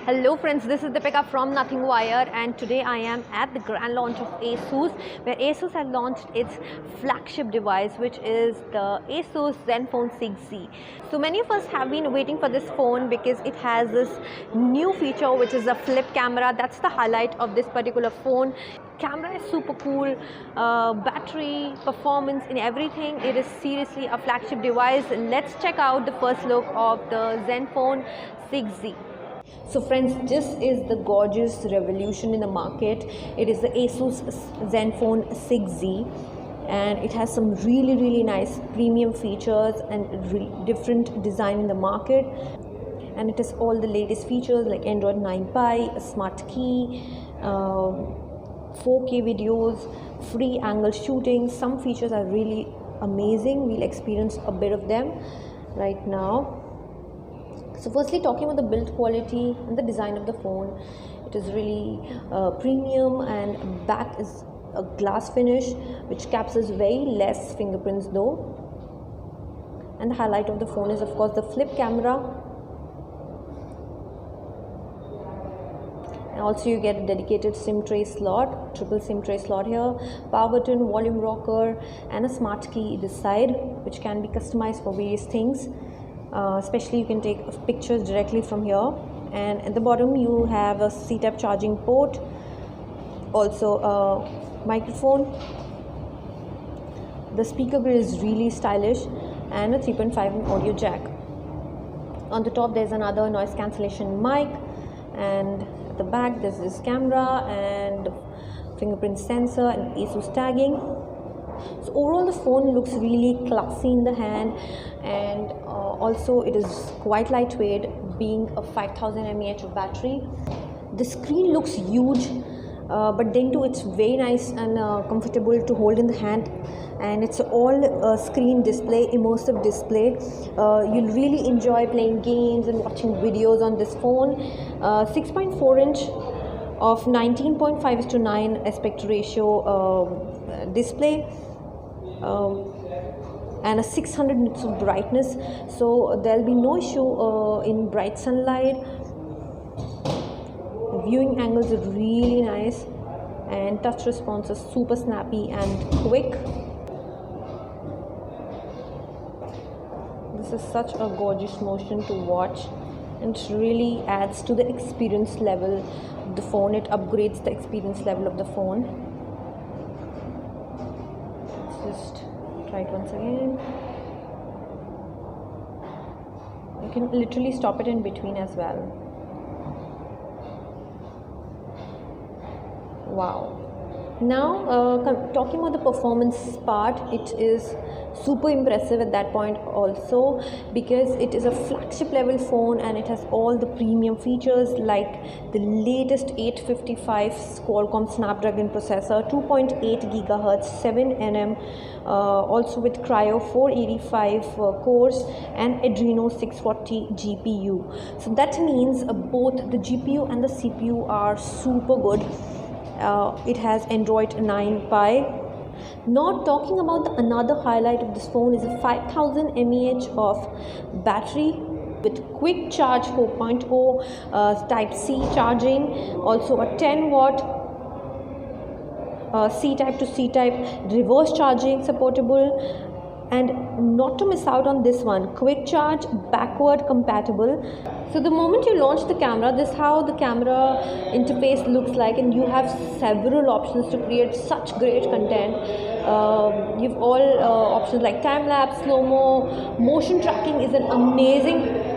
Hello friends, this is Deepika from Nothing Wire, and today I am at the grand launch of Asus, where Asus has launched its flagship device, which is the Asus Zenfone 6Z. So many of us have been waiting for this phone because it has this new feature, which is a flip camera. That's the highlight of this particular phone. Camera is super cool, battery, performance, in everything. It is seriously a flagship device. Let's check out the first look of the Zenfone 6Z. So friends, this is the gorgeous revolution in the market. It is the Asus Zenfone 6Z, and it has some really nice premium features and different design in the market, and it has all the latest features like Android 9 Pie, a smart key, 4K videos, free angle shooting. Some features are really amazing. We'll experience a bit of them right now. So firstly, talking about the build quality and the design of the phone, it is really premium, and back is a glass finish which captures very less fingerprints though. And the highlight of the phone is of course the flip camera, and also you get a dedicated SIM tray slot, triple SIM tray slot here, power button, volume rocker, and a smart key this side which can be customized for various things. Especially you can take pictures directly from here, and at the bottom you have a C-type charging port, also a microphone. The speaker grid is really stylish, and a 3.5 audio jack. On the top there's another noise cancellation mic, and at the back there's this camera and fingerprint sensor and Asus tagging. So overall the phone looks really classy in the hand, and also it is quite lightweight, being a 5000 mAh of battery. The screen looks huge, but then too it's very nice and comfortable to hold in the hand, and it's all screen display, immersive display. You'll really enjoy playing games and watching videos on this phone. 6.4 inch of 19.5:9 aspect ratio display, and a 600 nits of brightness, so there'll be no issue in bright sunlight. The viewing angles are really nice, and touch response is super snappy and quick. This is such a gorgeous motion to watch, and it really adds to the experience level of the phone. It upgrades the experience level of the phone. Just try it once again. You can literally stop it in between as well. Wow. Now talking about the performance part, it is super impressive at that point also, because it is a flagship level phone and it has all the premium features like the latest 855 Qualcomm Snapdragon processor, 2.8 GHz, 7nm, also with Cryo 485 cores and Adreno 640 GPU. So that means both the GPU and the CPU are super good. It has Android 9 Pie. Not talking about another highlight of this phone is a 5000 mAh of battery with quick charge 4.0, type C charging, also a 10-watt C-type to C-type reverse charging supportable. And not to miss out on this one, quick charge, backward compatible. So the moment you launch the camera, this is how the camera interface looks like, and you have several options to create such great content. You've all options like time-lapse, slow-mo, motion tracking is an amazing.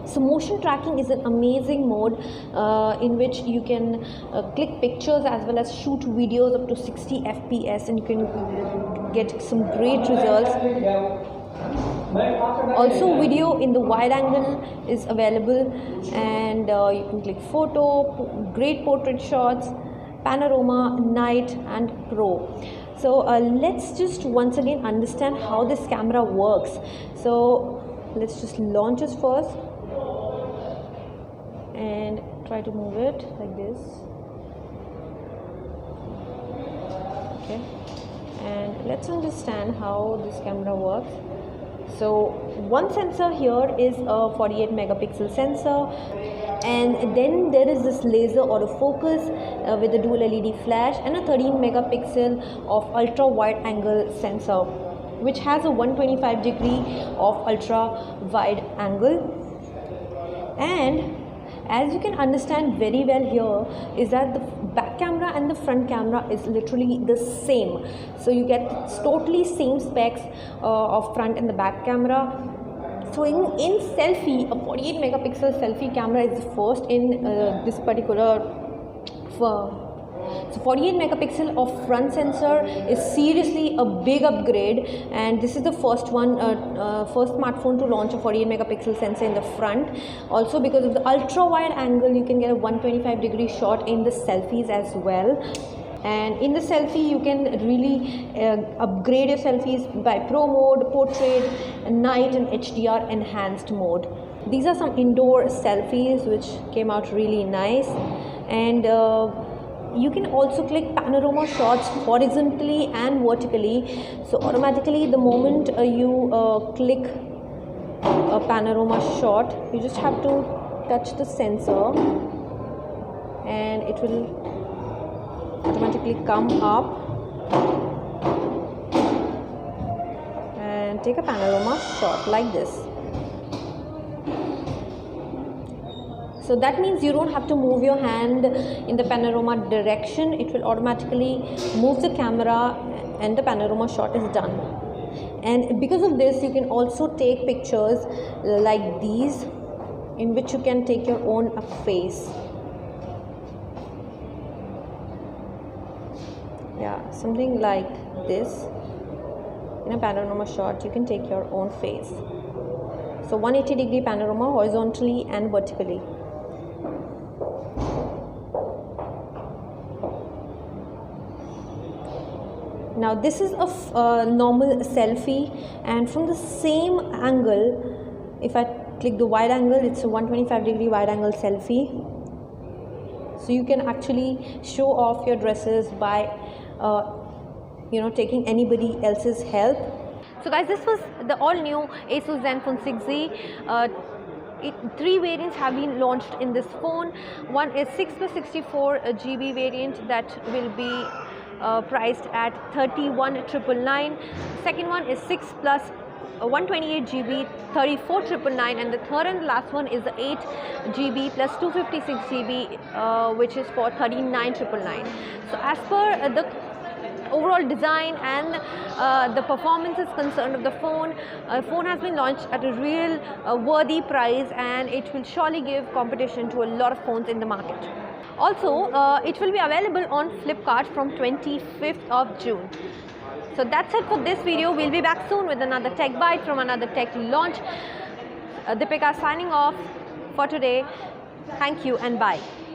So motion tracking is an amazing mode in which you can click pictures as well as shoot videos up to 60 FPS, and you can get some great results. Also video in the wide angle is available, and you can click photo, great portrait shots, panorama, night and pro. So let's just once again understand how this camera works. So let's just launch it first and try to move it like this. Okay, and let's understand how this camera works. So one sensor here is a 48 megapixel sensor. And then there is this laser autofocus with a dual LED flash and a 13 megapixel of ultra wide angle sensor, which has a 125-degree of ultra wide angle. And as you can understand very well here is that the back camera and the front camera is literally the same. So you get totally same specs of front and the back camera. So in selfie, a 48 megapixel selfie camera is the first in this particular so 48 megapixel of front sensor is seriously a big upgrade, and this is the first smartphone to launch a 48 megapixel sensor in the front. Also, because of the ultra wide angle, you can get a 125-degree shot in the selfies as well. And in the selfie, you can really upgrade your selfies by Pro mode, Portrait, Night, and HDR enhanced mode. These are some indoor selfies which came out really nice. And you can also click panorama shots horizontally and vertically. So automatically, the moment you click a panorama shot, you just have to touch the sensor and it will automatically come up and take a panorama shot like this. So that means you don't have to move your hand in the panorama direction. It will automatically move the camera and the panorama shot is done. And because of this, you can also take pictures like these, in which you can take your own face. Yeah, something like this. In a panorama shot, you can take your own face. So 180-degree panorama horizontally and vertically. Now this is a normal selfie, and from the same angle, if I click the wide angle, it's a 125-degree wide angle selfie. So you can actually show off your dresses by taking anybody else's help. So guys, this was the all new Asus Zenfone 6Z. 3 variants have been launched in this phone. One is 6 plus 64 GB variant that will be priced at 31,999. Second one is 6 plus 128 GB, 34,999, and the third and last one is the 8 GB plus 256 GB, which is for 39,999. So as per the overall design and the performance is concerned of the phone, phone has been launched at a real worthy price, and it will surely give competition to a lot of phones in the market. Also, it will be available on Flipkart from 25th of June. So that's it for this video. We'll be back soon with another tech bite from another tech launch. Deepika signing off for today. Thank you and bye.